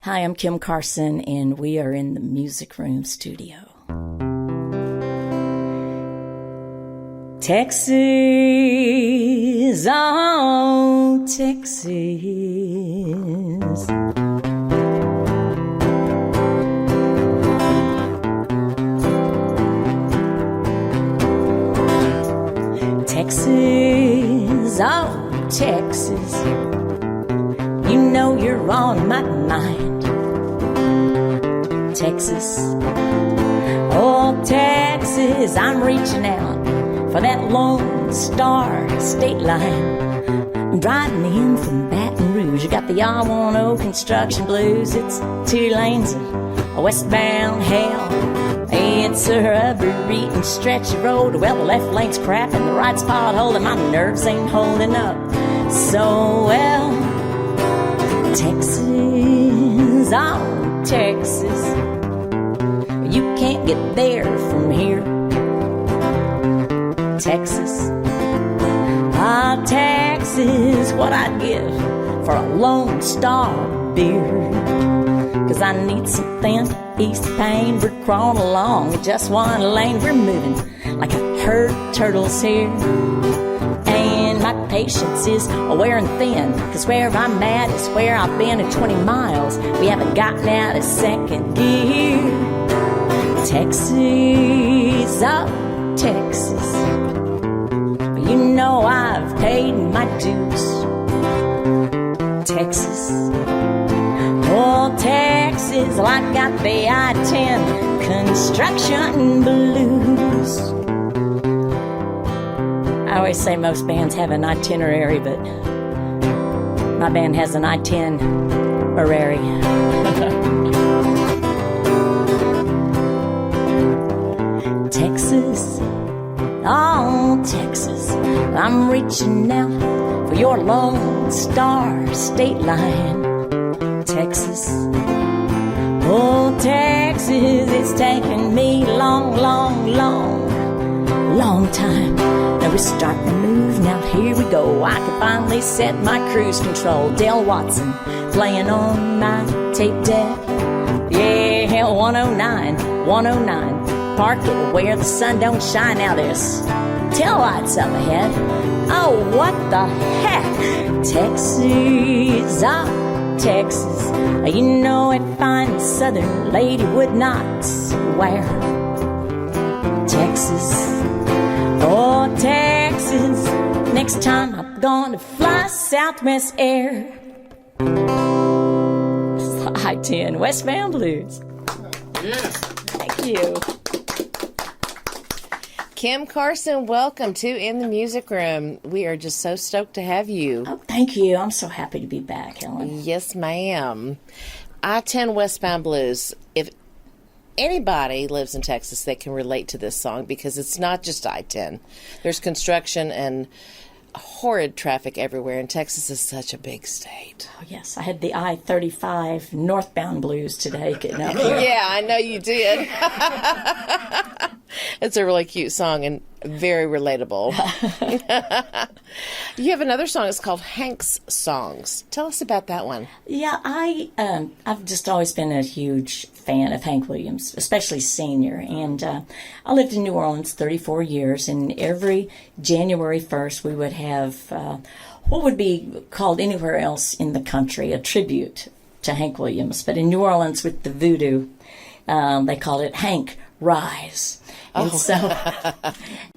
Hi, I'm Kim Carson, and we are in the Music Room studio. Texas, oh, Texas. Texas, oh, Texas. You know you're on my mind. Texas, oh, Texas, I'm reaching out for that Lone Star state line. Driving in from Baton Rouge, you got the R10 construction blues. It's 2 lanes of westbound hell. It's a rubber-eating stretch of road. Well, the left lane's crap and the right's pothole, and my nerves ain't holding up so well. Texas, oh, Texas, you can't get there from here. Texas, ah, Texas, what I'd give for a Lone Star beer. 'Cause I need something east pain. We're crawling along in just one lane. We're moving like a herd of turtles here. And my patience is wearing thin, 'cause where I'm at is where I've been in 20 miles. We haven't gotten out of second gear. Texas, oh, Texas, you know I've paid my dues. Texas, oh, Texas, well, I got the I-10 construction blues. I always say most bands have an itinerary, but my band has an itinerary. Texas, oh, Texas, I'm reaching out for your Lone Star state line. Texas, oh, Texas, it's taken me long time. Now we're starting to move, now here we go. I can finally set my cruise control. Dale Watson playing on my tape deck. Yeah, 109, 109. Park it where the sun don't shine. Now there's taillights up ahead. Oh, what the heck? Texas, oh, Texas. You know a fine southern lady would not swear. Texas, oh, Texas, next time I'm gonna fly Southwest Air. I-10 Westbound Blues. Yes. Thank you. Kim Carson, welcome to In the Music Room. We are just so stoked to have you. Oh, thank you. I'm so happy to be back, Helen. Yes, ma'am. I-10 Westbound Blues. If anybody lives in Texas, they can relate to this song because it's not just I-10. There's construction and horrid traffic everywhere, and Texas is such a big state. Oh, yes. I had the I-35 northbound blues today getting up here. Yeah, I know you did. It's a really cute song and very relatable. You have another song. It's called Hank's Songs. Tell us about that one. Yeah, I've just always been a huge fan of Hank Williams, especially senior. And I lived in New Orleans 34 years, and every January 1st we would have what would be called anywhere else in the country a tribute to Hank Williams. But in New Orleans with the voodoo, they called it Hank Rise. And so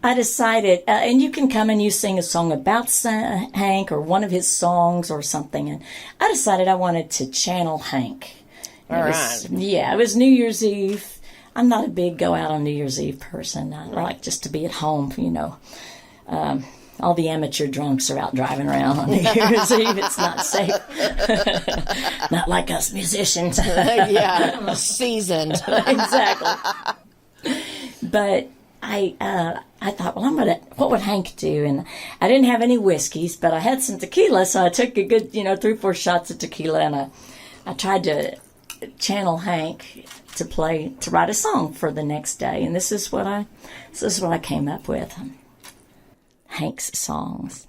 I decided, and you can come and you sing a song about Hank or one of his songs or something. And I decided I wanted to channel Hank. All right. Yeah, it was New Year's Eve. I'm not a big go out on New Year's Eve person. I like just to be at home, you know. All the amateur drunks are out driving around on New Year's Eve. It's not safe. Not like us musicians. Yeah, seasoned. Exactly. But I thought, well, what would Hank do? And I didn't have any whiskeys, but I had some tequila, so I took a good, 3 or 4 shots of tequila, and I tried to channel Hank to write a song for the next day. And this is what I came up with. Hank's Songs.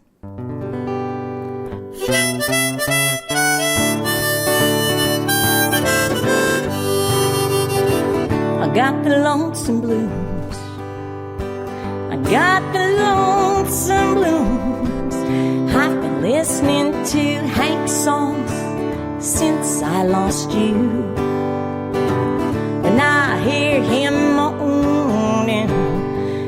got the lonesome blues. I got the lonesome blues. I've been listening to Hank songs since I lost you. When I hear him moaning,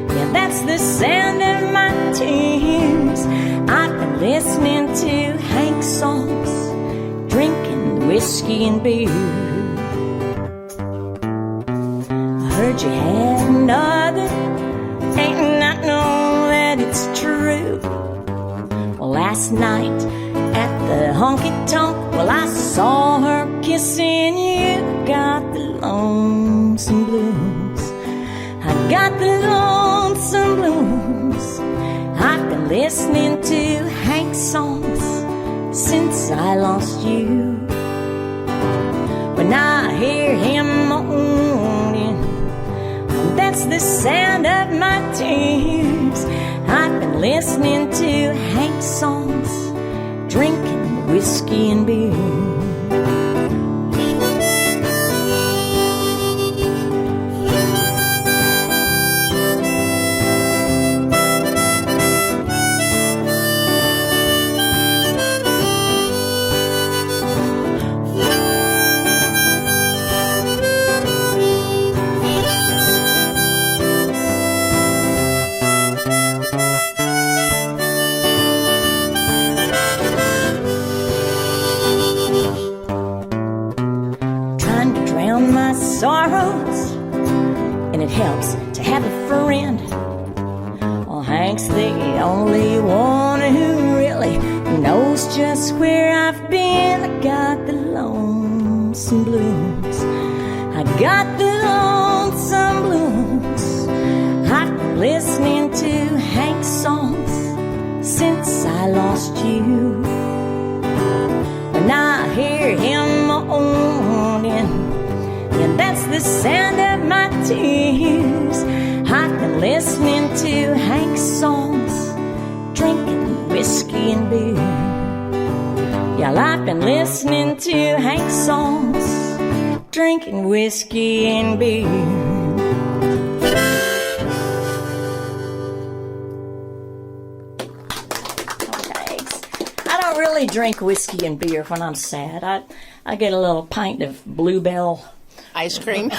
yeah, that's the sound of my tears. I've been listening to Hank songs, drinking whiskey and beer. I heard you had another, ain't not know that it's true. Well, last night at the honky-tonk, well, I saw her kissing you. Got the lonesome blues. I got the lonesome blues. I've been listening to Hank songs since I lost you. When I hear him moaning, that's the sound of my tears. I've been listening to Hank songs, drinking whiskey and beer. Sorrows, and it helps to have a friend. Well, Hank's the only one who really knows just where I've been. I got the lonesome blues. I got the lonesome blues. I've been listening to Hank songs since I lost you. When I hear him moaning, and that's the sound of my tears. I've been listening to Hank songs, drinking whiskey and beer. Yeah, I've been listening to Hank songs, drinking whiskey and beer. I don't really drink whiskey and beer when I'm sad. I get a little pint of Bluebell ice cream.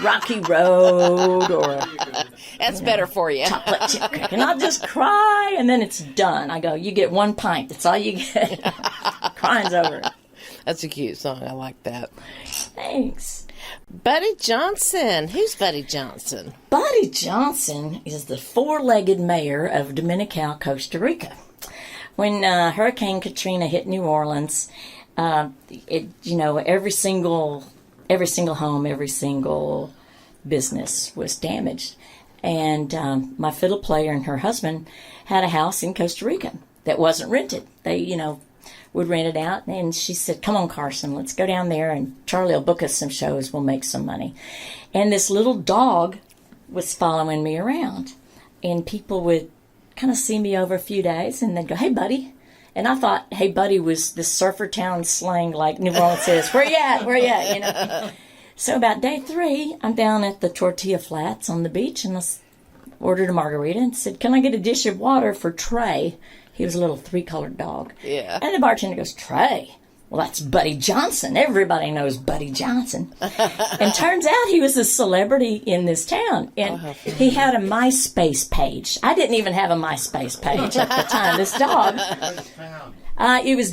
Rocky Road, or that's better for you. Chocolate chip cake. And I'll just cry, and then it's done. I go, you get one pint. That's all you get. Crying's over. That's a cute song. I like that. Thanks. Buddy Johnson. Who's Buddy Johnson? Buddy Johnson is the four-legged mayor of Dominical, Costa Rica. When Hurricane Katrina hit New Orleans, every single home, every single business was damaged. And my fiddle player and her husband had a house in Costa Rica that wasn't rented. They, would rent it out. And she said, come on, Carson, let's go down there and Charlie will book us some shows. We'll make some money. And this little dog was following me around. And people would kind of see me over a few days and they'd go, hey, buddy. And I thought, hey, buddy, was this surfer town slang like New Orleans says, where you at, where you at, So about day 3, I'm down at the Tortilla Flats on the beach, and I ordered a margarita and said, can I get a dish of water for Trey? He was a little 3-colored dog. Yeah. And the bartender goes, Trey? Well, that's Buddy Johnson. Everybody knows Buddy Johnson. And turns out he was a celebrity in this town. And he had a MySpace page. I didn't even have a MySpace page at the time. This dog. It was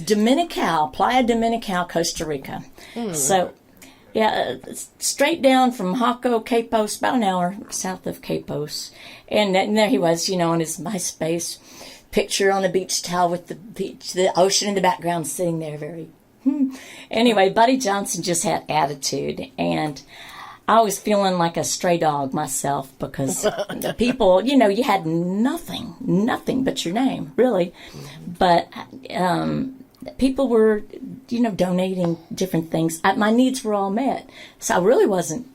Playa Dominical, Costa Rica. So, yeah, straight down from Jaco, Capos, about an hour south of Capos. And there he was, on his MySpace picture on a beach towel with the ocean in the background, sitting there very... Anyway, Buddy Johnson just had attitude, and I was feeling like a stray dog myself because the people, you had nothing but your name, really. But people were, donating different things. My needs were all met, so I really wasn't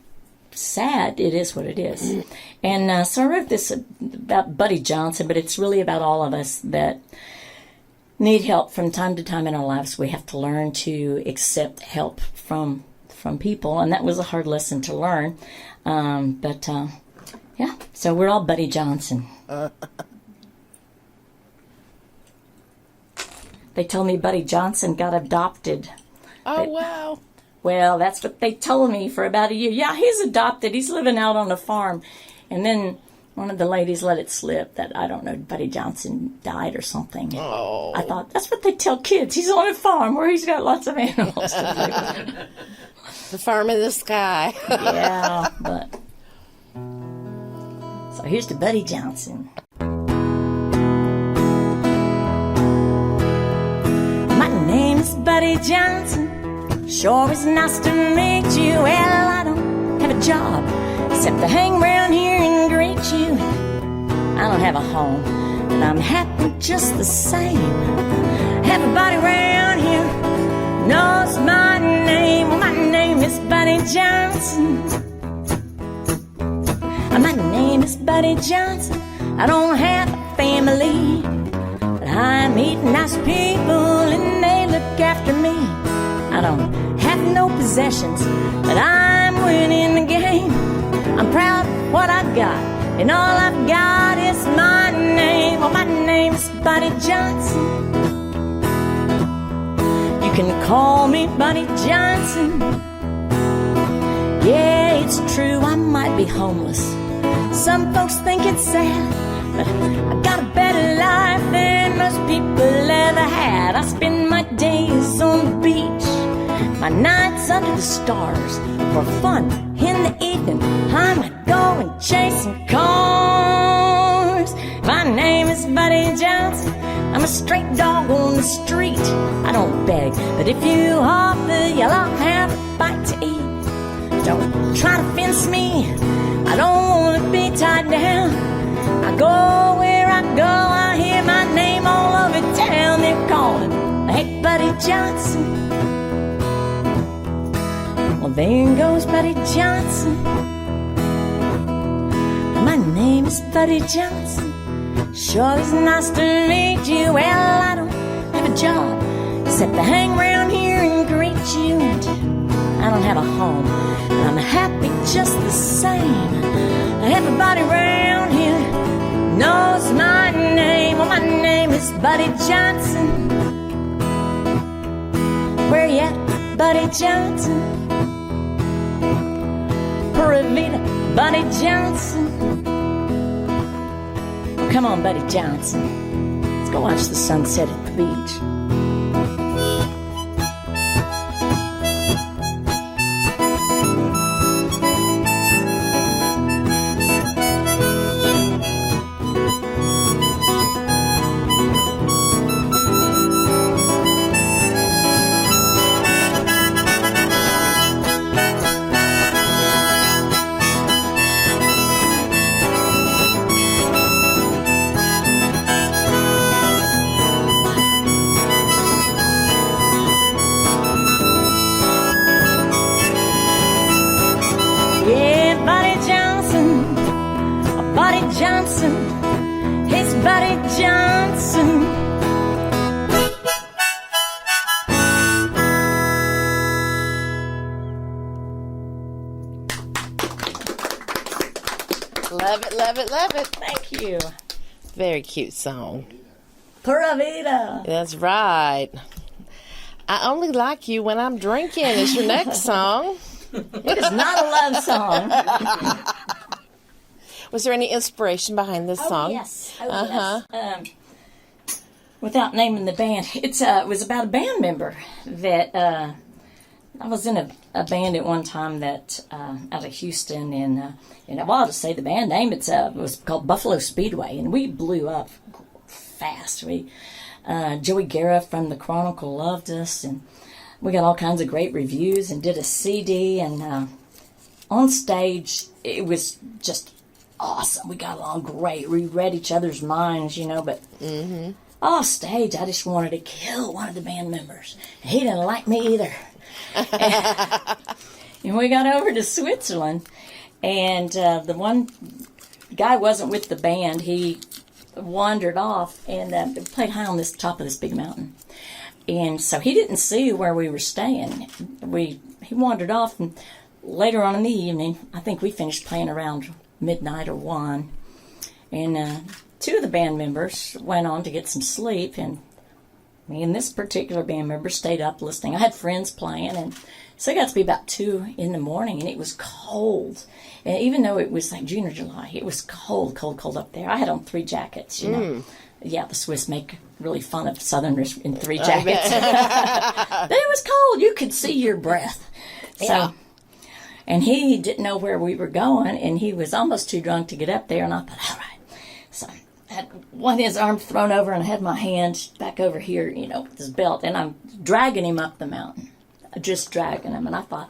sad. It is what it is. And so I wrote this about Buddy Johnson, but it's really about all of us that need help from time to time in our lives. We have to learn to accept help from from people, and that was a hard lesson to learn. Yeah, so we're all Buddy Johnson. They told me Buddy Johnson got adopted. Wow. Well, that's what they told me for about a year. Yeah, he's adopted. He's living out on a farm. And then one of the ladies let it slip that, I don't know, Buddy Johnson died or something. Oh. I thought, that's what they tell kids. He's on a farm where he's got lots of animals to play with. The farm in the sky. Yeah, but... So here's to Buddy Johnson. My name's Buddy Johnson. Sure is nice to meet you. Well, I don't have a job except to hang around here and greet you. I don't have a home, but I'm happy just the same. Everybody around here knows my name. Well, my name is Buddy Johnson. My name is Buddy Johnson. I don't have a family, but I meet nice people and they look after me. I don't have no possessions, but I'm winning the game. I'm proud of what I've got, and all I've got is my name. Well, my name is Buddy Johnson. You can call me Buddy Johnson. Yeah, it's true, I might be homeless. Some folks think it's sad, but I got a better life than most people ever had. I spend my days on the beach, my nights under the stars. For fun in the evening, I might go and chase some cars. My name is Buddy Johnson. I'm a straight dog on the street. I don't beg, but if you offer, you'll all have a bite to eat. Don't try to fence me, I don't want to be tied down. I go where I go, I hear my name all over town. They're calling, hey, Buddy Johnson. Well, there goes Buddy Johnson. My name is Buddy Johnson. Sure is nice to meet you. Well, I don't have a job except to hang around here and greet you. And I don't have a home, but I'm happy just the same. Everybody around here knows my name. Well, my name is Buddy Johnson. Where you at, Buddy Johnson? Pura Vida, Buddy Johnson. Well, come on, Buddy Johnson. Let's go watch the sunset at the beach. Johnson, he's Buddy Johnson. Love it, love it, love it. Thank you. Very cute song. Pura Vida. That's right. I only like you when I'm drinking is your next song. It is not a love song. Was there any inspiration behind this song? Yes. Yes. Without naming the band, it was about a band member that I was in a band at one time that out of Houston, and well, I'll just say the band name. It was called Buffalo Speedway, and we blew up fast. Joey Guerra from the Chronicle loved us, and we got all kinds of great reviews, and did a CD, and on stage it was just awesome. We got along great. We read each other's minds, but off stage, I just wanted to kill one of the band members. He didn't like me either. And we got over to Switzerland, and the one guy wasn't with the band. He wandered off and played high on this top of this big mountain. And so he didn't see where we were staying. he wandered off, and later on in the evening, I think we finished playing around midnight or 1, and 2 of the band members went on to get some sleep, and me and this particular band member stayed up listening. I had friends playing, and so it got to be about 2 in the morning, and it was cold. And even though it was like June or July, it was cold, cold, cold up there. I had on 3 jackets, you know. Yeah, the Swiss make really fun of Southerners in 3 jackets. But it was cold. You could see your breath. So, and he didn't know where we were going, and he was almost too drunk to get up there. And I thought, all right. So I had one of his arms thrown over, and I had my hand back over here, you know, with his belt, and I'm dragging him up the mountain, just dragging him. And I thought,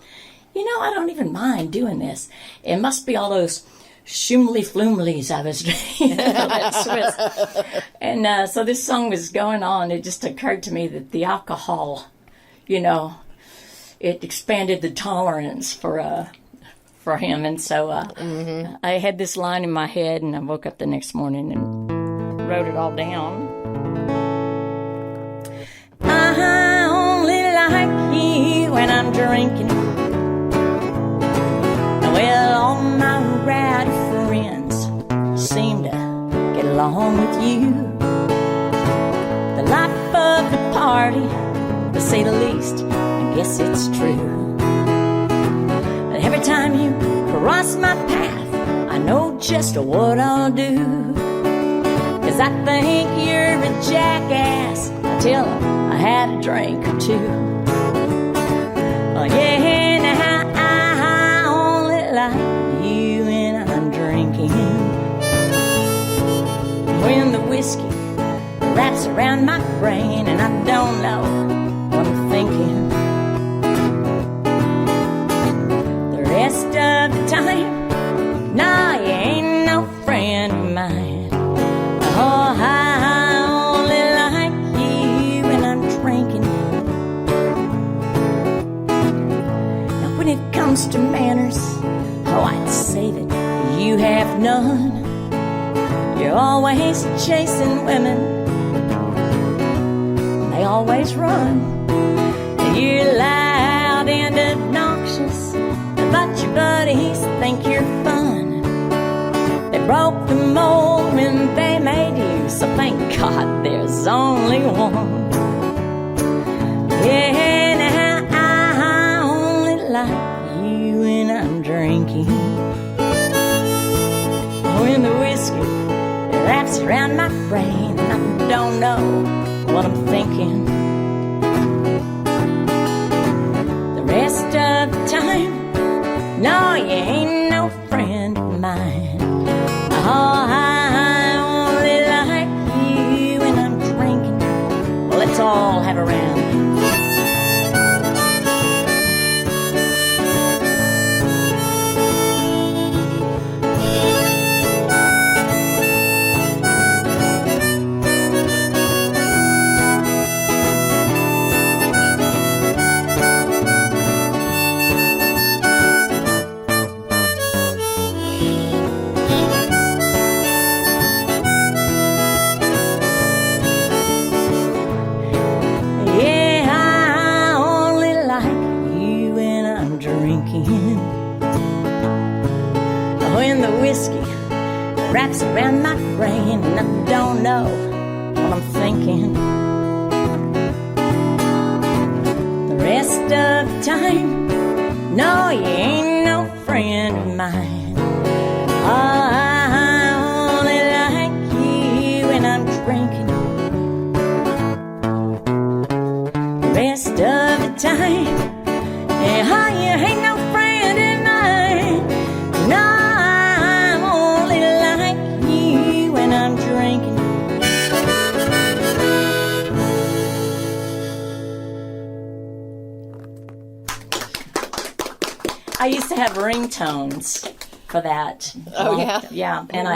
you know, I don't even mind doing this. It must be all those Schumli Flumlis I was drinking, that Swiss. And so this song was going on. It just occurred to me that the alcohol, you know, it expanded the tolerance for him. And so I had this line in my head, and I woke up the next morning and wrote it all down. I only like you when I'm drinking. Well, all my rowdy friends seem to get along with you. The life of the party, to say the least, I guess it's true. But every time you cross my path, I know just what I'll do. 'Cause I think you're a jackass. I tell 'em I had a drink or 2. Oh yeah, now I only like you when I'm drinking. When the whiskey wraps around my brain and I don't know what I'm thinking. The rest of the time, nah, you ain't no friend of mine. Oh, I only like you when I'm drinking. Now when it comes to manners, oh, I'd say that you have none. You're always chasing women, they always run. You're loud and obnoxious, but your buddies think you're fun. They broke the mold when they made you, so thank God there's only one. Yeah, now I only like you when I'm drinking. When the whiskey wraps around my brain and I don't know what I'm thinking. The rest of the time, no, you ain't no friend of mine. Oh, I only like you when I'm drinking. Well, let's all have a round. When the whiskey wraps around my brain and I don't know what I'm thinking. The rest of the time, no, you ain't no friend of mine. Oh, I only like you when I'm drinking. The rest of the time, yeah, you ain't no friend of mine. No, I'm only like you when I'm drinking. I used to have ringtones for that. Oh, yeah? Yeah, and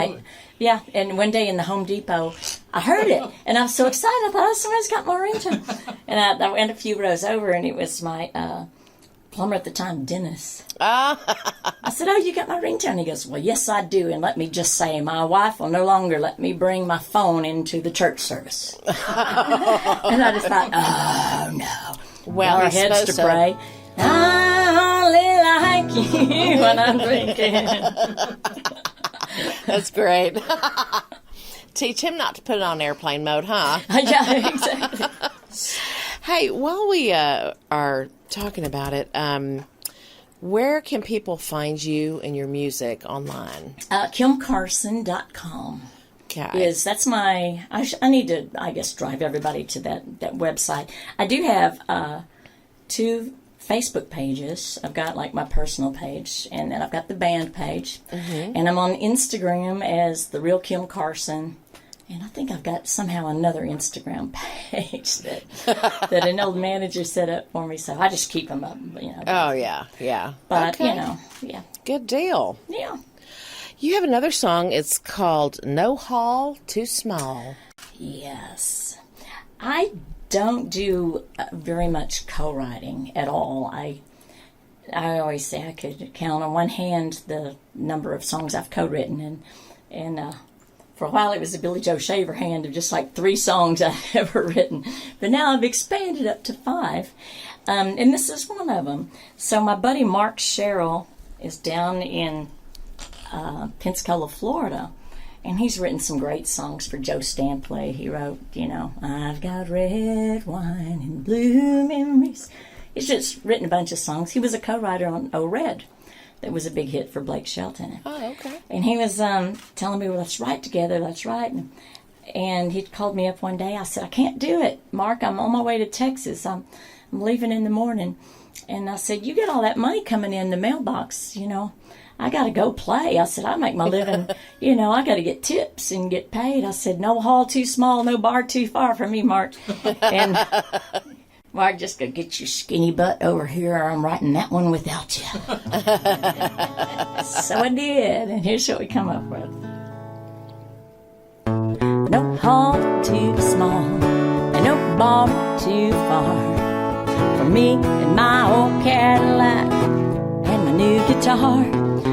and one day in the Home Depot, I heard it, and I was so excited. I thought, oh, somebody's got my ringtone. And I went a few rows over, and it was my plumber at the time, Dennis. I said, oh, you got my ringtone? He goes, well, yes, I do. And let me just say, my wife will no longer let me bring my phone into the church service. And I just thought, oh, no. Well, our heads to pray. I you when I'm drinking. That's great. Teach him not to put it on airplane mode, huh? Yeah, exactly. Hey, while we are talking about it, where can people find you and your music online? KimCarson.com. Okay. That's my, I need to, I guess, drive everybody to that website. I do have 2 Facebook pages. I've got like my personal page, and then I've got the band page. Mm-hmm. And I'm on Instagram as The Real Kim Carson. And I think I've got somehow another Instagram page that an old manager set up for me. So I just keep them up, you know. Oh, yeah. But, okay. you know, yeah. Good deal. Yeah. You have another song. It's called No Hall Too Small. Yes. I don't do very much co-writing at all. I always say I could count on one hand the number of songs I've co-written, and for a while it was a Billy Joe Shaver hand of just like 3 songs I've ever written. But now I've expanded up to 5, and this is one of them. So my buddy Mark Sherrill is down in Pensacola, Florida, and he's written some great songs for Joe Stampley. He wrote, you know, I've got red wine and blue memories. He's just written a bunch of songs. He was a co-writer on Oh Red. That was a big hit for Blake Shelton. Oh, okay. And he was telling me, well, let's write together, let's write. And he called me up one day. I said, I can't do it, Mark. I'm on my way to Texas. I'm leaving in the morning. And I said, you get all that money coming in the mailbox, you know. I got to go play. I said, I make my living, you know, I got to get tips and get paid. I said, no hall too small, no bar too far for me, Mark. And Mark, just go get your skinny butt over here, or I'm writing that one without you. So I did, and here's what we come up with. No hall too small, and no bar too far, for me and my old Cadillac and my new guitar.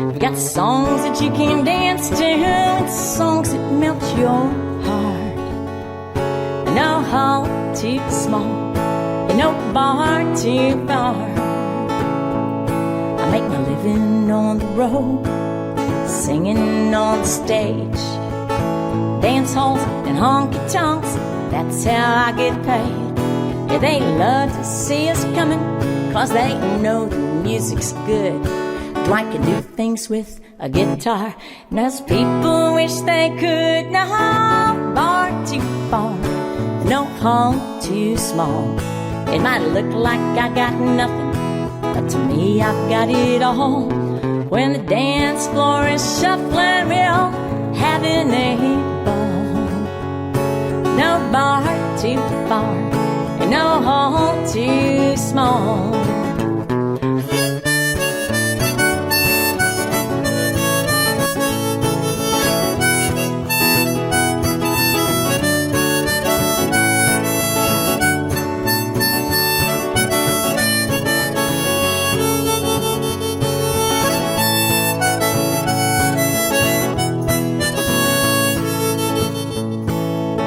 We've got songs that you can dance to, and songs that melt your heart. No hall too small, and no bar too far. I make my living on the road, singing on the stage, dance halls and honky tonks, that's how I get paid. Yeah, they love to see us coming, 'cause they know the music's good. Dwight can do things with a guitar, and us people wish they could. No bar too far, no hall too small. It might look like I got nothing, but to me I've got it all. When the dance floor is shuffling, we're all having a ball. No bar too far, and no hall too small.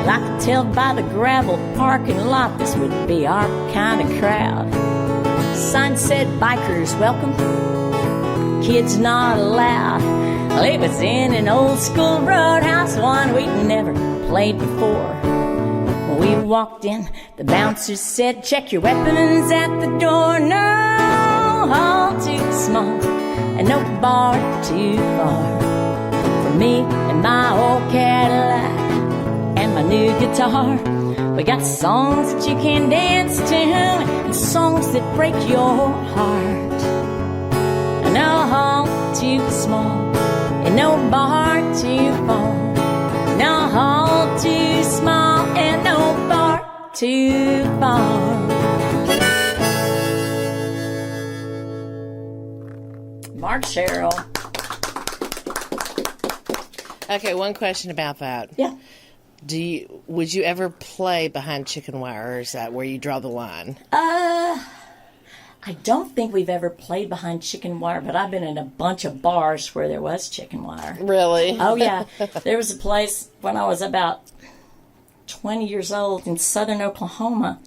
I could tell by the gravel parking lot this would be our kind of crowd. Sign said bikers welcome, kids not allowed. Well, it was in an old school roadhouse, one we'd never played before. When we walked in, the bouncer said, check your weapons at the door. No hall too small, and no bar too far, for me and my old Cadillac and my new guitar. We got songs that you can dance to, and songs that break your heart. No hall too small, and no bar too far. No hall too small, and no bar too far. Mark Sherrill. Okay, one question about that. Yeah. Would you ever play behind chicken wire, or is that where you draw the line? I don't think we've ever played behind chicken wire, but I've been in a bunch of bars where there was chicken wire. Really? Oh, yeah. There was a place when I was about 20 years old in southern Oklahoma.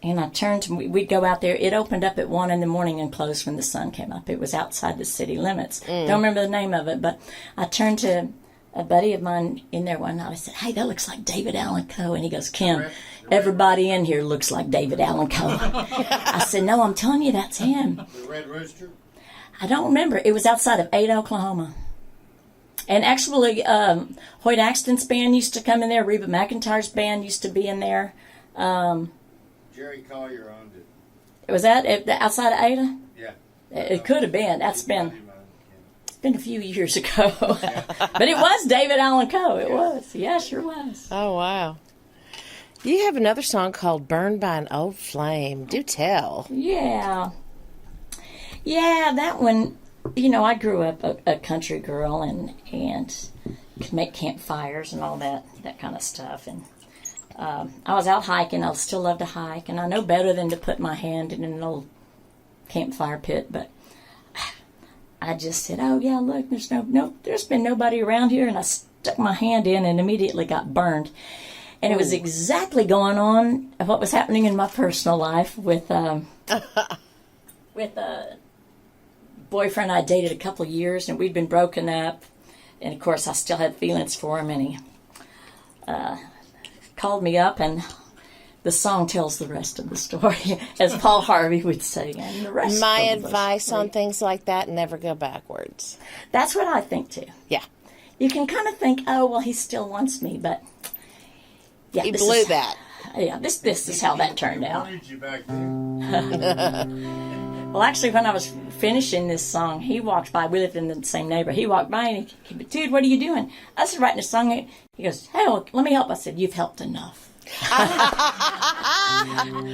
And I turned to, we'd go out there. It opened up at 1 in the morning and closed when the sun came up. It was outside the city limits. Don't remember the name of it, but I turned to a buddy of mine in there one night. I said, "Hey, that looks like David Allan Coe." And he goes, "Kim, everybody in here looks like David Allan Coe." I said, "No, I'm telling you, that's him." The Red Rooster? I don't remember. It was outside of Ada, Oklahoma. And actually, Hoyt Axton's band used to come in there. Reba McEntire's band used to be in there. Jerry Collier owned it. Was that outside of Ada? Yeah. It could have been. It's been a few years ago. But it was David Allan Coe. It was. Yeah, sure was. Oh, wow. You have another song called Burned by an Old Flame. Do tell. Yeah. Yeah, that one, I grew up a country girl and could make campfires and all that kind of stuff. And I was out hiking. I still love to hike. And I know better than to put my hand in an old campfire pit, but I just said, "Oh yeah, look, there's been nobody around here," and I stuck my hand in and immediately got burned. And it was exactly going on what was happening in my personal life with a boyfriend I dated a couple of years, and we'd been broken up. And of course, I still had feelings for him, and he called me up, and the song tells the rest of the story, as Paul Harvey would say. And the rest My of the advice story. on things like that, never go backwards. That's what I think too. Yeah. You can kind of think, "Oh, well, he still wants me," but yeah, He blew that. Yeah, this is how that turned out. Wanted you back then. Well, actually, when I was finishing this song, he walked by. We lived in the same neighborhood. He walked by and he "Dude, what are you doing?" I said, "Writing a song." He goes, "Hey, well, let me help." I said, "You've helped enough."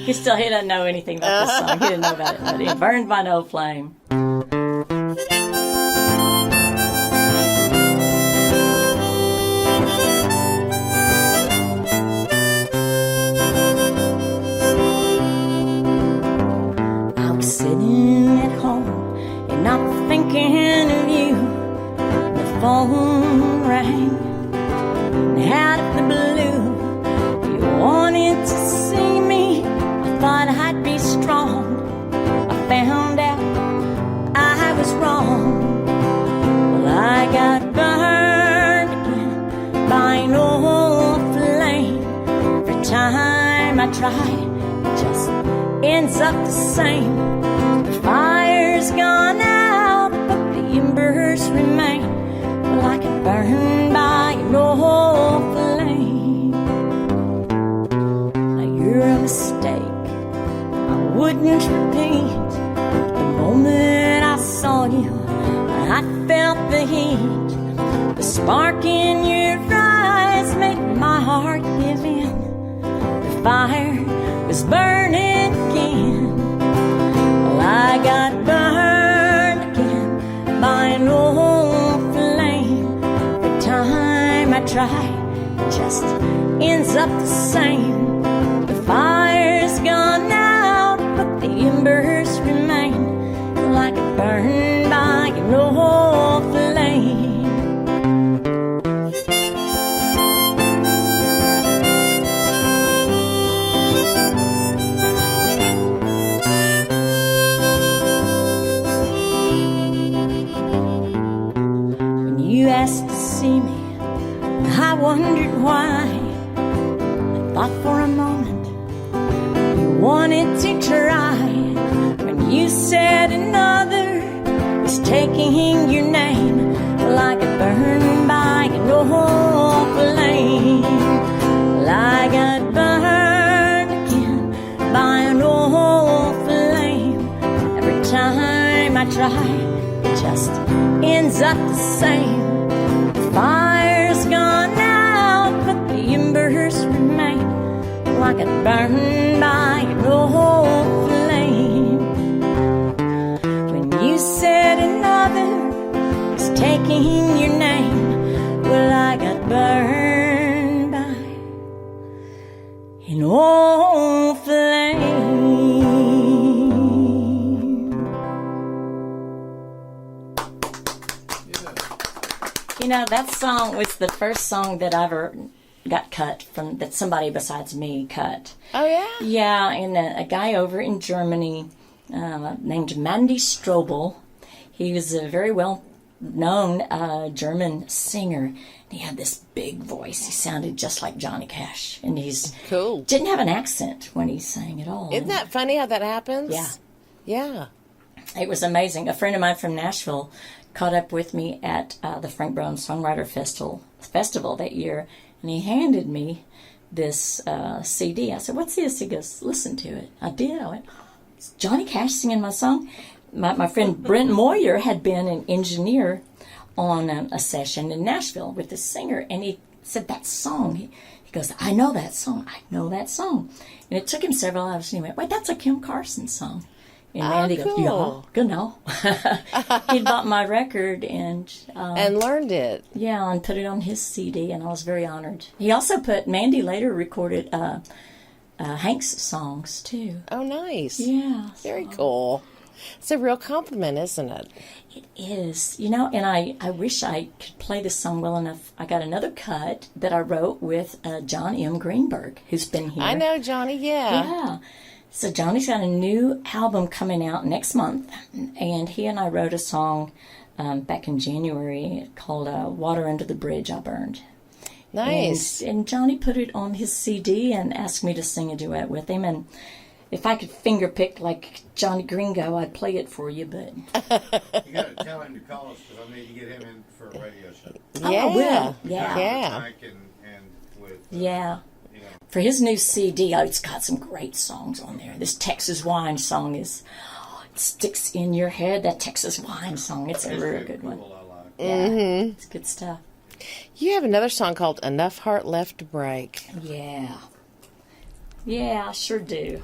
He doesn't know anything about this song. He didn't know about it, but he burned by an old flame. I was sitting at home and I'm thinking of you. The phone rang. Out of the blue, you wanted to see me. I thought I'd be strong. I found out I was wrong. Well, I got burned again by an old flame. Every time I try, it just ends up the same. The fire's gone out, but the embers remain. Well, I get burned by an old flame. Now you're a mistake I wouldn't repeat. The moment I saw you, I felt the heat. The spark in your eyes made my heart give in. The fire was burning again. Well, I got burned again by an old flame. Every time I try, it just ends up the same. The fire's gone out, but the embers remain. Like a burned by an old flame. When you asked to see me, I wondered why. I thought for a moment you wanted to try. When you said another was taking your name, like a burned by an old flame. Well, I got burned again by an old flame. Every time I try, it just ends up the same. The fire's gone out, but the embers remain. Like a burned by an old flame. When you said another was taking your name, well, I got burned by an old flame. You know, that song was the first song that I ever got cut from that somebody besides me cut. Oh, yeah? Yeah, and a guy over in Germany named Mandy Strobel. He was a very well-known German singer. He had this big voice. He sounded just like Johnny Cash. And he's Cool. didn't have an accent when he sang at all. Isn't that funny how that happens? Yeah. Yeah. It was amazing. A friend of mine from Nashville caught up with me at the Frank Brown Songwriter Festival that year, and he handed me this CD. I said, "What's this?" He goes, "Listen to it." I did. I went, "It's Johnny Cash singing my song." My friend Brent Moyer had been an engineer on a session in Nashville with this singer, and he said, "That song." He goes, "I know that song. I know that song." And it took him several hours, and he went, "Wait, that's a Kim Carson song." And Randy goes, "Yeah, good now." He'd bought my record and learned it. Yeah, and put it on his CD, and I was very honored. He also Mandy later recorded Hank's songs too. Oh, nice. Yeah. Very cool. It's a real compliment, isn't it? It is. You know, and I wish I could play this song well enough. I got another cut that I wrote with John M. Greenberg, who's been here. I know Johnny, yeah. Yeah. So Johnny's got a new album coming out next month, and he and I wrote a song back in January called Water Under the Bridge I Burned. Nice. And Johnny put it on his CD and asked me to sing a duet with him, and if I could finger pick like Johnny Gringo, I'd play it for you, but... You got to tell him to call us because I need to get him in for a radio show. Yeah. Oh, I will. Yeah. Yeah. Mike and with, Yeah. you know, For his new CD, it's got some great songs on there. This Texas Wine song it sticks in your head. That Texas Wine song, it's a it's real very good cool, one. I like. Yeah, Mm-hmm. it's good stuff. You have another song called Enough Heart Left to Break. Yeah. Yeah, I sure do.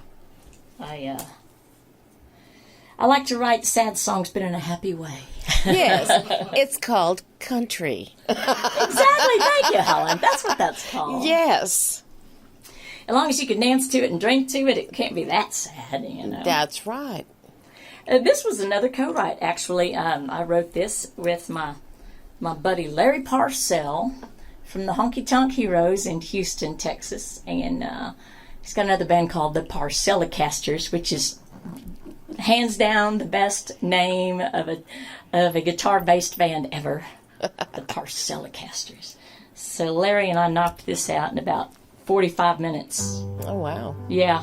I like to write sad songs, but in a happy way. Yes. It's called Country. Exactly. Thank you, Helen. That's what that's called. Yes. As long as you can dance to it and drink to it, it can't be that sad, you know. That's right. This was another co-write, actually. I wrote this with my buddy Larry Parcell from the Honky Tonk Heroes in Houston, Texas. And he's got another band called the Parcellicasters, which is hands down the best name of a guitar-based band ever. The Parcellicasters. So Larry and I knocked this out in about 45 minutes. Oh, wow. Yeah.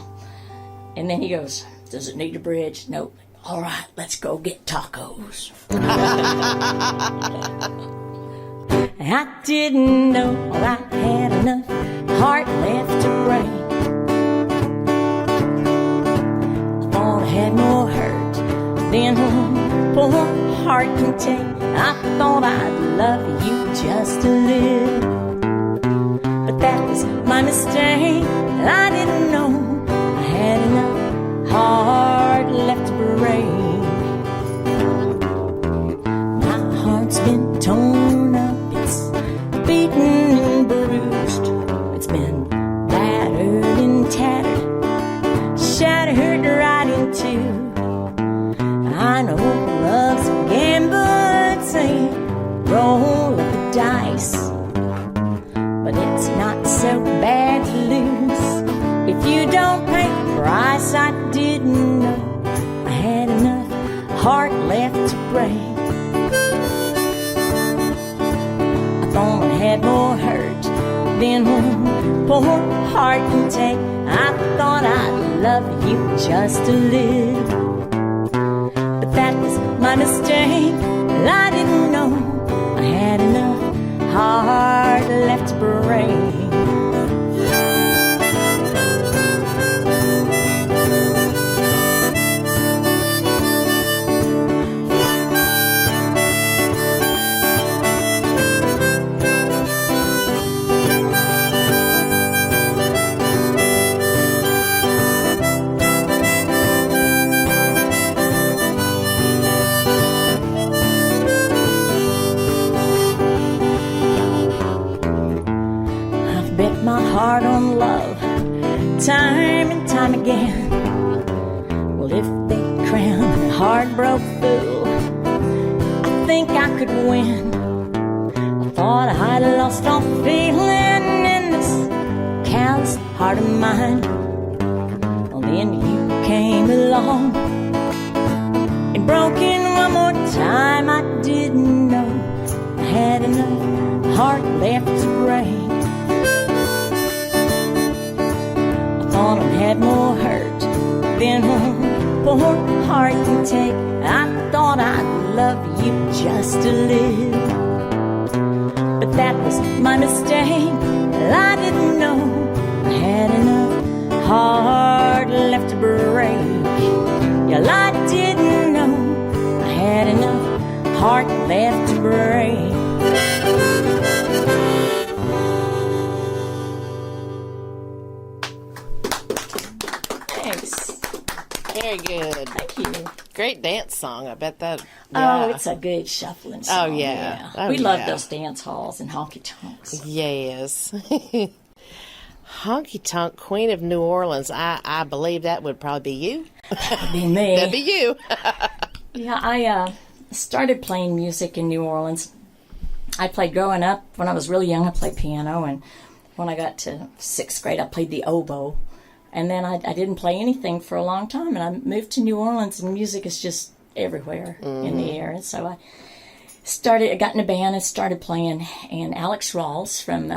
And then he goes, "Does it need a bridge?" "Nope." "All right, let's go get tacos." I didn't know I had enough heart left to break. I thought I had more hurt than a poor heart can take. I thought I'd love you just a little. But that was my mistake. I didn't know I had enough heart left to break. My heart's been torn up, it's beaten and bruised. It's been battered and tattered, shattered right in two. I know love's a gamble, say roll of the dice. But it's not so bad to lose if you don't pay the price. I didn't know I had enough heart left to break. I thought I had more hurt than one poor heart can take. I thought I'd love you just a little. But that was my mistake. I didn't know I had enough heart left to break. Bet my heart on love time and time again. Well, if they crown a heartbroken fool, I think I could win. I thought I'd lost all feeling in this heart of mine. Well, then you came along and broke in one more time. I didn't know I had enough heart left to break. I thought I had more hurt than one poor heart can take. I thought I'd love you just a little, but that was my mistake. I didn't know I had enough heart left to break. Yeah, I didn't know I had enough heart left to break. Thanks. Very good. Thank you. Great dance song. I bet that. Oh, it's a good shuffling song. Oh, yeah. Oh, we love yeah. those dance halls and honky tonks. Yes. Honky Tonk Queen of New Orleans. I believe that would probably be you. That'd be me. That'd be you. Yeah, I started playing music in New Orleans. I played growing up. When I was really young, I played piano, and when I got to 6th grade, I played the oboe. And then I didn't play anything for a long time, and I moved to New Orleans, and music is just everywhere in the air. And so I got in a band and started playing, and Alex Rawls from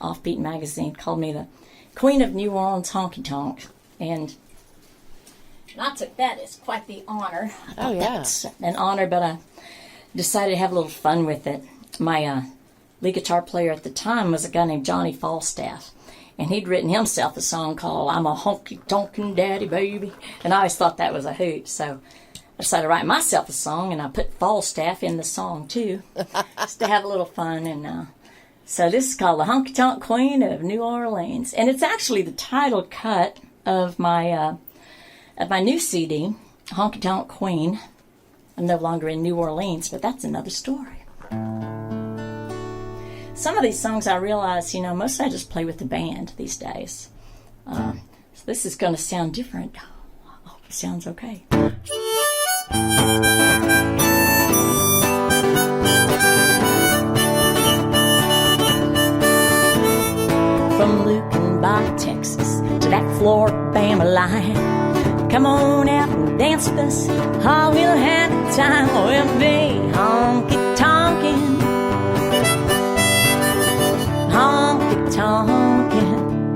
Offbeat Magazine called me the Queen of New Orleans Honky Tonk. And I took that as quite the honor. I thought that's an honor, but I decided to have a little fun with it. My lead guitar player at the time was a guy named Johnny Falstaff. And he'd written himself a song called I'm a Honky-Tonkin' Daddy Baby. And I always thought that was a hoot. So I decided to write myself a song, and I put Falstaff in the song, too, just to have a little fun. And so this is called The Honky-Tonk Queen of New Orleans. And it's actually the title cut of my new CD, Honky-Tonk Queen. I'm no longer in New Orleans, but that's another story. Some of these songs I realize, mostly I just play with the band these days. So this is going to sound different. I hope it sounds okay. From Lucan by Texas to that Florida-Bama line, come on out and dance with us. Oh, we'll have a time. We'll be honky-tonkin'. Honky-tonkin',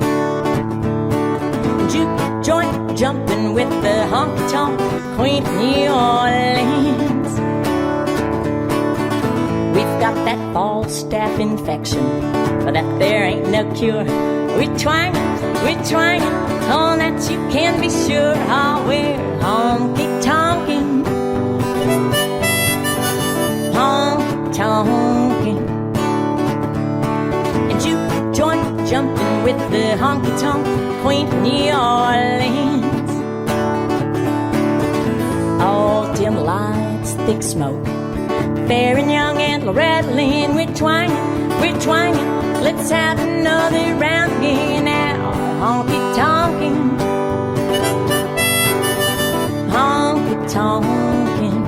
juke joint jumping with the honky-tonk Queen of New Orleans. We've got that Falstaff infection, but that there ain't no cure. We're twangin', on that you can be sure. Oh, we're honky-tonkin', honky-tonkin'. Joint jumping with the honky-tonk Queen of New Orleans. All dim lights, thick smoke, fair and young and Loretta Lynn. We're twangin', let's have another round again now. Honky-tonkin', honky-tonkin'.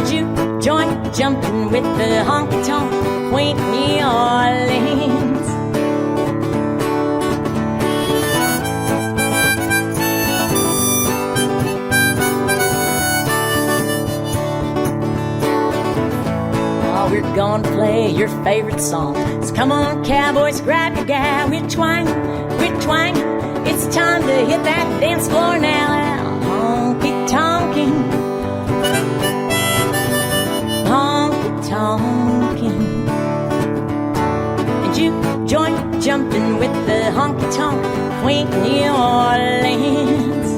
Juke joint jumping with the honky-tonk Queen of New Orleans. Oh, we're gonna play your favorite song. So come on, cowboys, grab your gal. We're twangin'. It's time to hit that dance floor now. Honky-tonkin', honky-tonkin'. Joint jumping with the honky-tonk Queen of New Orleans.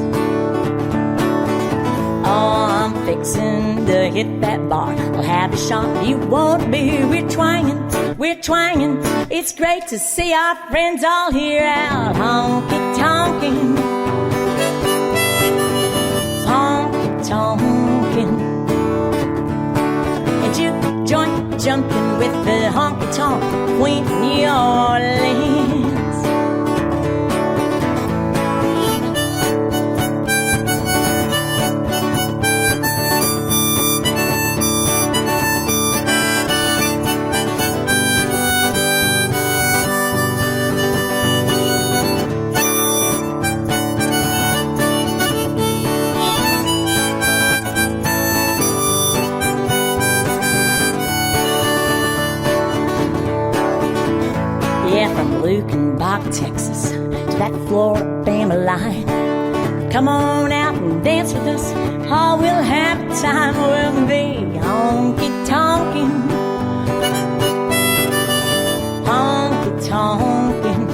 Oh, I'm fixin' to hit that bar. We'll have a shot, you want a beer. We're twangin'. It's great to see our friends all here out. Honky-tonkin', honky-tonkin'. And joint jumping with the honky-tonk Queen of New Orleans. Rock, Texas, to that Floribama line. Come on out and dance with us. All we'll have a time will be honky-tonkin', honky-tonkin'.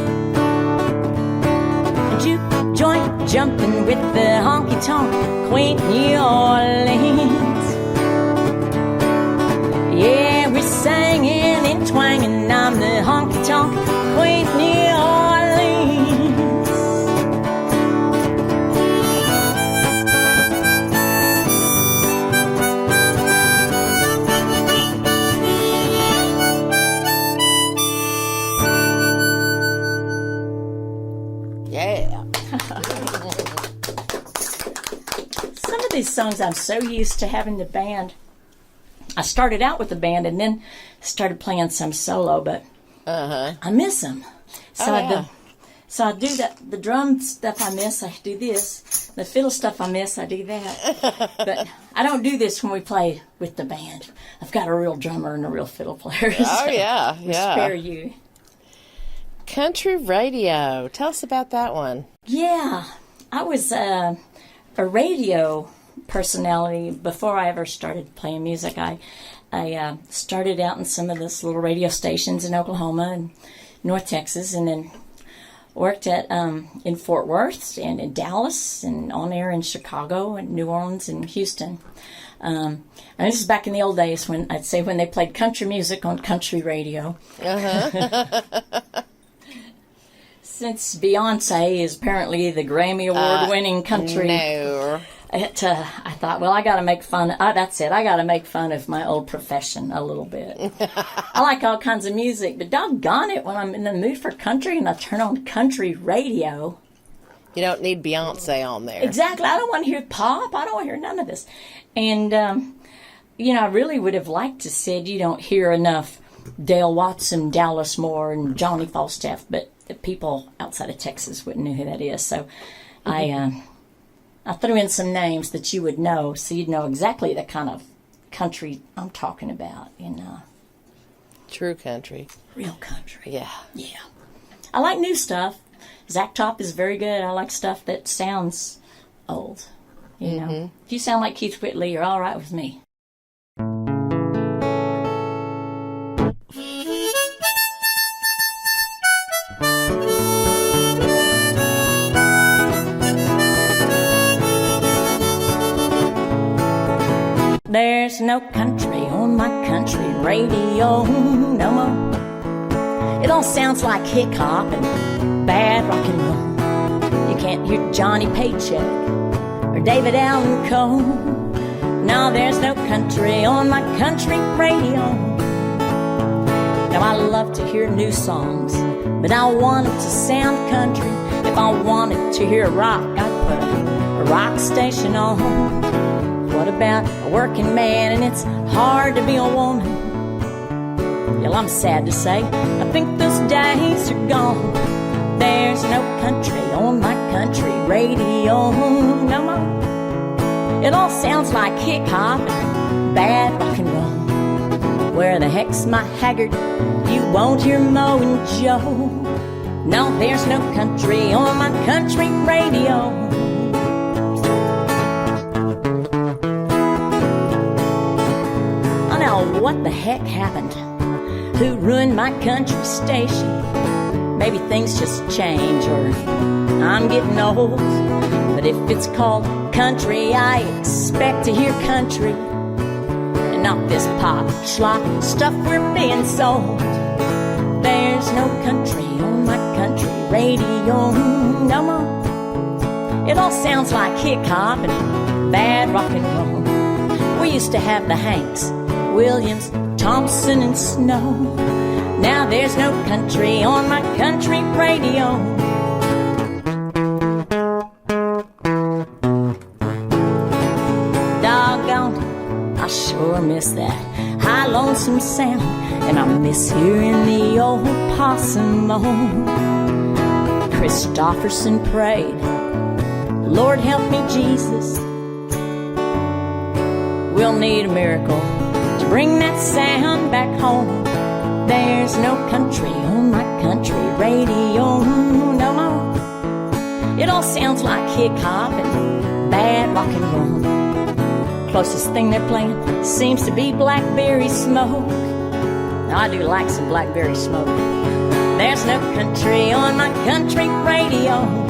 And you join jumping with the honky-tonk Queen New Orleans. Yeah, we're singing and twanging. I'm the honky-tonk Queen New Orleans. Yeah. Some of these songs I'm so used to having the band. I started out with the band and then started playing some solo, but I miss them. So I do that. The drum stuff I miss, I do this. The fiddle stuff I miss, I do that. But I don't do this when we play with the band. I've got a real drummer and a real fiddle player. Oh, yeah, I'll yeah. spare you. Country radio. Tell us about that one. Yeah, I was a radio personality before I ever started playing music. I started out in some of those little radio stations in Oklahoma and North Texas, and then worked at in Fort Worth and in Dallas and on air in Chicago and New Orleans and Houston. And this is back in the old days when I'd say when they played country music on country radio. Since Beyonce is apparently the Grammy Award-winning country, No. I thought, well, I got to make fun. That's it. I got to make fun of my old profession a little bit. I like all kinds of music, but doggone it, when I'm in the mood for country and I turn on country radio. You don't need Beyonce on there. Exactly. I don't want to hear pop. I don't want to hear none of this. And, I really would have liked to said you don't hear enough Dale Watson, Dallas Moore, and Johnny Falstaff, but the people outside of Texas wouldn't know who that is. So I threw in some names that you would know, so you'd know exactly the kind of country I'm talking about. True country. Real country. Yeah. Yeah. I like new stuff. Zach Top is very good. I like stuff that sounds old. If you sound like Keith Whitley, you're all right with me. There's no country on my country radio no more. It all sounds like hip hop and bad rock and roll. You can't hear Johnny Paycheck or David Allan Coe. No, there's no country on my country radio. Now I love to hear new songs, but I want it to sound country. If I wanted to hear rock, I'd put a rock station on. What about a working man and it's hard to be a woman? Well, I'm sad to say, I think those days are gone. There's no country on my country radio no more. It all sounds like hip hop and bad rock and roll. Where the heck's my Haggard? You won't hear Mo and Joe. No, there's no country on my country radio. What the heck happened? Who ruined my country station? Maybe things just change, or I'm getting old. But if it's called country, I expect to hear country, and not this pop schlock stuff we're being sold. There's no country on my country radio no more. It all sounds like hip hop and bad rock and roll. We used to have the Hanks, Williams, Thompson, and Snow. Now there's no country on my country radio. Doggone, I sure miss that high lonesome sound, and I miss hearing the old possum moan. Christopherson prayed, Lord help me Jesus, we'll need a miracle to bring that sound back home. There's no country on my country country radio no more. It all sounds like hip-hop and bad rock and roll. Closest thing they're playing seems to be blackberry smoke. Now, I do like some blackberry smoke. There's no country on my country radio.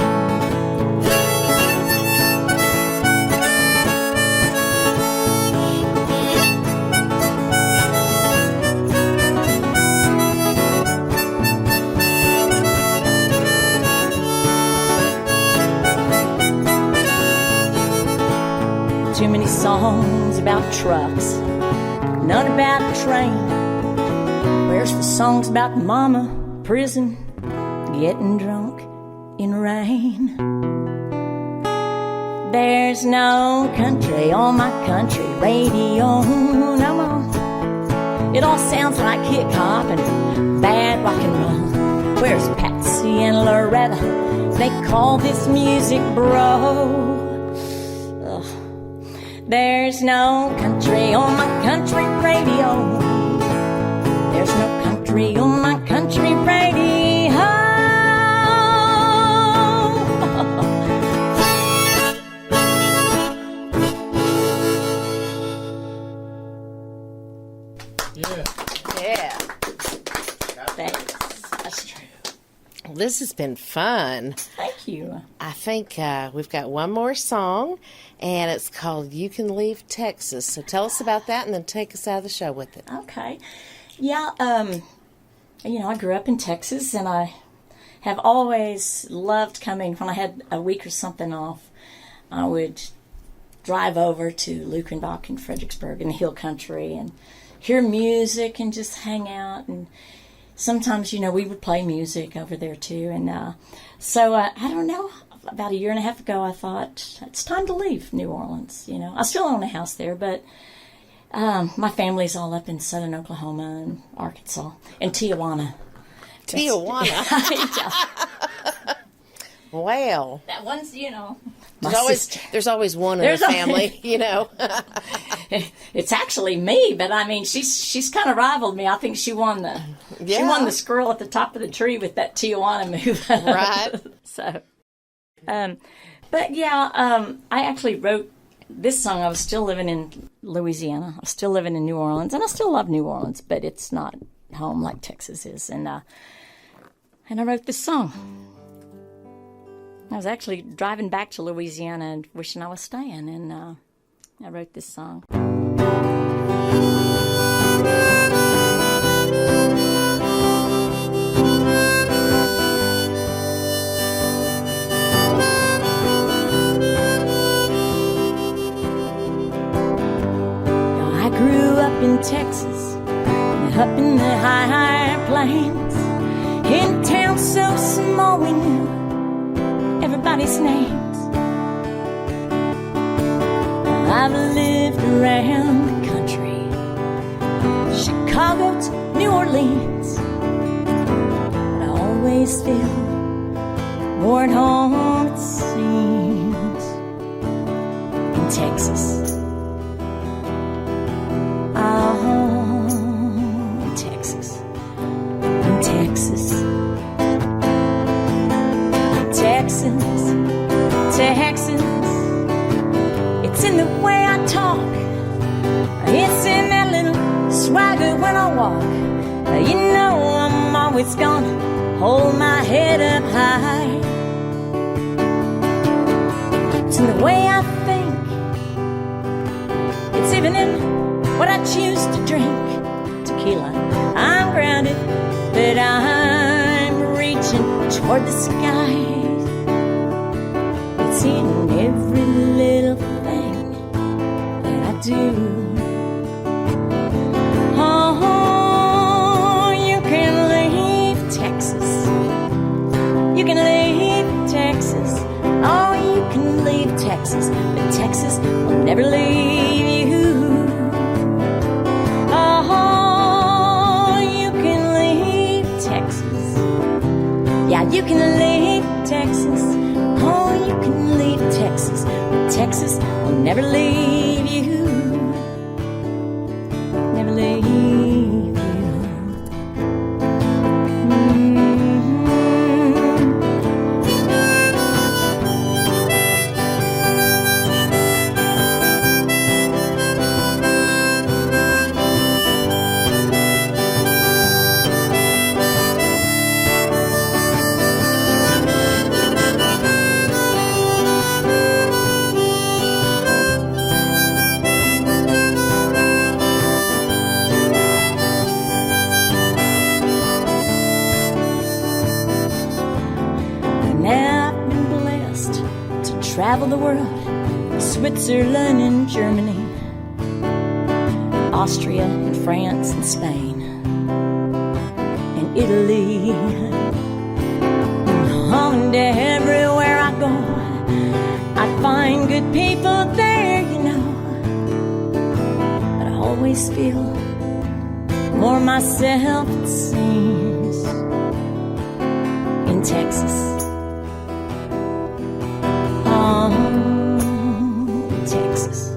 Too many songs about trucks, none about train. Where's the songs about mama, prison, getting drunk in rain? There's no country on my country radio no more. It all sounds like hip-hop and bad rock and roll. Where's Patsy and Loretta? They call this music bro. There's no country on my country radio. There's no country on my country radio. Yeah. Thanks. That's true. Well, this has been fun. Thank you. I think we've got one more song, and it's called You Can Leave Texas. So tell us about that and then take us out of the show with it. Okay. Yeah, I grew up in Texas, and I have always loved coming. When I had a week or something off, I would drive over to Luckenbach and Fredericksburg in the hill country and hear music and just hang out. And sometimes, we would play music over there too. And so, I don't know, about a year and a half ago, I thought, it's time to leave New Orleans. I still own a house there, but my family's all up in southern Oklahoma and Arkansas and Tijuana. Tijuana? Well. That one's, There's always one in the family, It's actually me, but I mean, she's kind of rivaled me. I think she won the squirrel at the top of the tree with that Tijuana move. Right. So, I actually wrote this song. I was still living in Louisiana. I was still living in New Orleans, and I still love New Orleans, but it's not home like Texas is. And I wrote this song. I was actually driving back to Louisiana and wishing I was staying, and I wrote this song. I grew up in Texas, up in the high plains, in town so small we knew everybody's names. I've lived around the country, Chicago to New Orleans, but I always feel more at home, it seems, in Texas. In Texas. Texas, it's in the way I talk, it's in that little swagger when I walk. I'm always gonna hold my head up high. It's in the way I think, it's even in what I choose to drink. Tequila, I'm grounded, but I'm reaching toward the sky. It's in every little thing that I do. Oh, you can leave Texas. You can leave Texas. Oh, you can leave Texas. But Texas will never leave you. Oh, you can leave Texas. Yeah, you can leave Texas. Oh, you can leave Texas, but Texas will never leave you. Never leave you. travel the world, Switzerland and Germany, Austria and France and Spain and Italy. And everywhere I go, I find good people there, you know. But I always feel more myself, it seems, in Texas. Oh, Texas,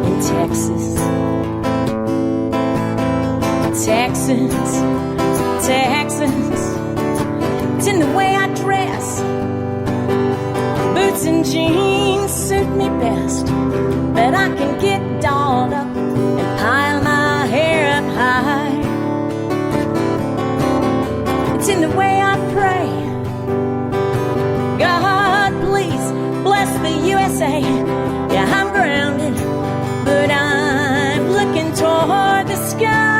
in Texas. Texas, Texas. It's in the way I dress. Boots and jeans suit me best, but I can get dolled up and pile my hair up high. It's in the way I pray. God, please bless the USA. Yeah, I'm grounded, but I'm looking toward the sky.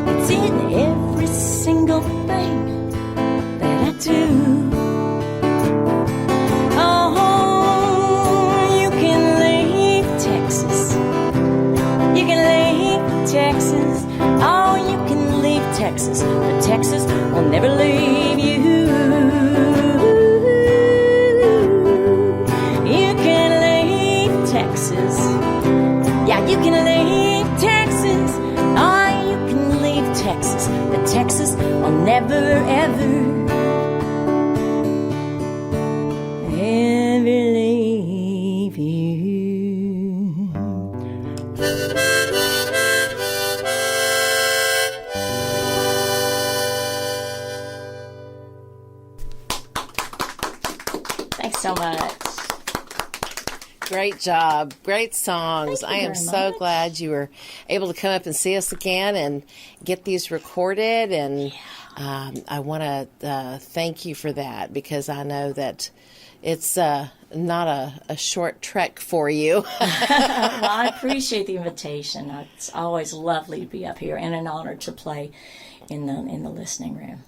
It's in every single thing that I do. Oh, you can leave Texas. You can leave Texas. Oh, you can leave Texas, but Texas will never leave you. You can leave Texas. Yeah, you can leave Texas. Oh, you can leave Texas, but Texas will never, ever, ever leave you. Thanks so much. Great job. Great songs. Thank you I am very so much. glad you were able to come up and see us again and get these recorded. And I want to thank you for that, because I know that it's not a short trek for you. Well, I appreciate the invitation. It's always lovely to be up here and an honor to play in the listening room.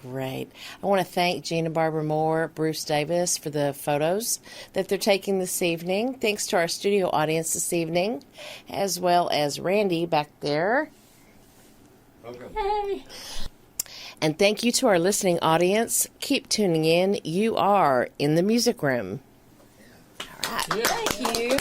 Great. I want to thank Gina Barbara Moore, Bruce Davis for the photos that they're taking this evening. Thanks to our studio audience this evening, as well as Randy back there. Okay. Hey. And thank you to our listening audience. Keep tuning in. You are in the music room. All right. Thank you.